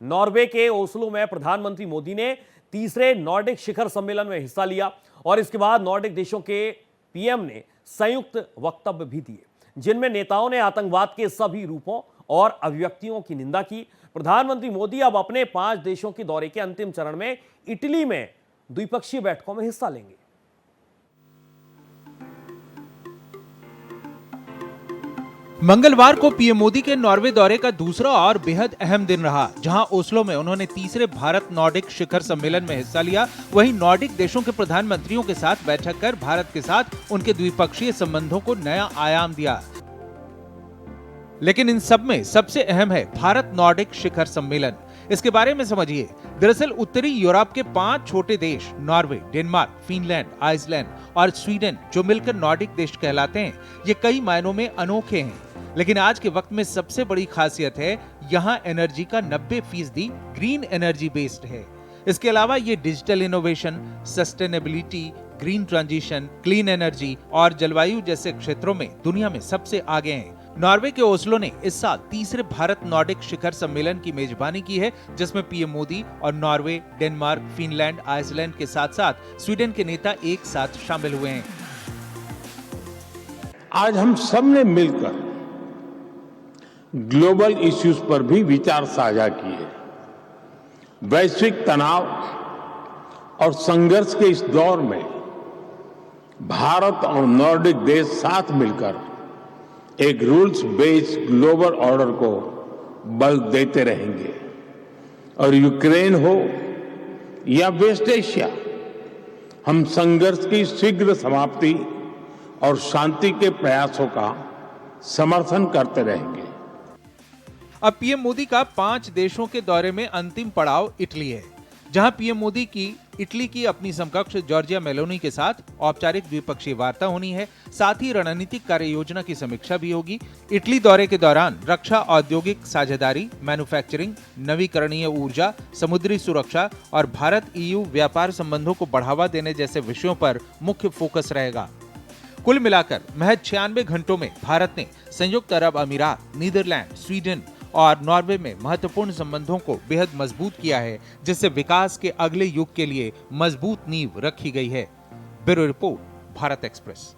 Norway के Oslo में प्रधानमंत्री मोदी ने तीसरे नॉर्डिक शिखर सम्मेलन में हिस्सा लिया और इसके बाद नॉर्डिक देशों के पीएम ने संयुक्त वक्तव्य भी दिए, जिनमें नेताओं ने आतंकवाद के सभी रूपों और अभिव्यक्तियों की निंदा की। प्रधानमंत्री मोदी अब अपने 5 देशों के दौरे के अंतिम चरण में इटली में द्विपक्षीय बैठकों में हिस्सा लेंगे। मंगलवार को पीएम मोदी के नॉर्वे दौरे का दूसरा और बेहद अहम दिन रहा, जहां ओस्लो में उन्होंने तीसरे भारत नॉर्डिक शिखर सम्मेलन में हिस्सा लिया। वहीं नॉर्डिक देशों के प्रधानमंत्रियों के साथ बैठक कर भारत के साथ उनके द्विपक्षीय संबंधों को नया आयाम दिया। लेकिन इन सब में सबसे अहम है भारत नॉर्डिक शिखर सम्मेलन। इसके बारे में समझिए। दरअसल उत्तरी यूरोप के 5 छोटे देश नॉर्वे, डेनमार्क, फिनलैंड, आइसलैंड और स्वीडन, जो मिलकर नॉर्डिक देश कहलाते हैं, ये कई मायनों में अनोखे हैं। लेकिन आज के वक्त में सबसे बड़ी खासियत है, यहाँ एनर्जी का 90% ग्रीन एनर्जी बेस्ड है। इसके अलावा ये digital innovation, sustainability, green transition, clean energy और जलवायु जैसे क्षेत्रों में दुनिया में सबसे आगे हैं। नॉर्वे के ओस्लो ने इस साल तीसरे भारत नॉर्डिक शिखर सम्मेलन की मेजबानी की है, जिसमें पीएम मोदी और नॉर्वे, डेनमार्क, फिनलैंड, आइसलैंड के साथ साथ स्वीडन के नेता एक साथ शामिल हुए हैं। आज हम सब ने मिलकर ग्लोबल इश्यूज पर भी विचार साझा किए। वैश्विक तनाव और संघर्ष के इस दौर में भारत और नॉर्डिक देश साथ मिलकर एक रूल्स बेस्ड ग्लोबल ऑर्डर को बल देते रहेंगे। और यूक्रेन हो या वेस्ट एशिया, हम संघर्ष की शीघ्र समाप्ति और शांति के प्रयासों का समर्थन करते रहेंगे। अब पीएम मोदी का 5 देशों के दौरे में अंतिम पड़ाव इटली है, जहां पीएम मोदी की इटली की अपनी समकक्ष जॉर्जिया मेलोनी के साथ औपचारिक द्विपक्षीय वार्ता होनी है। साथ ही रणनीतिक कार्य योजना की समीक्षा भी होगी। इटली दौरे के दौरान रक्षा, औद्योगिक साझेदारी, मैन्युफैक्चरिंग, नवीकरणीय ऊर्जा, समुद्री सुरक्षा और भारत EU व्यापार संबंधों को बढ़ावा देने जैसे विषयों पर मुख्य फोकस रहेगा। कुल मिलाकर महज 96 घंटों में भारत ने संयुक्त अरब अमीरात, नीदरलैंड, स्वीडन और नॉर्वे में महत्वपूर्ण संबंधों को बेहद मजबूत किया है, जिससे विकास के अगले युग के लिए मजबूत नींव रखी गई है। Bureau report, Bharat express.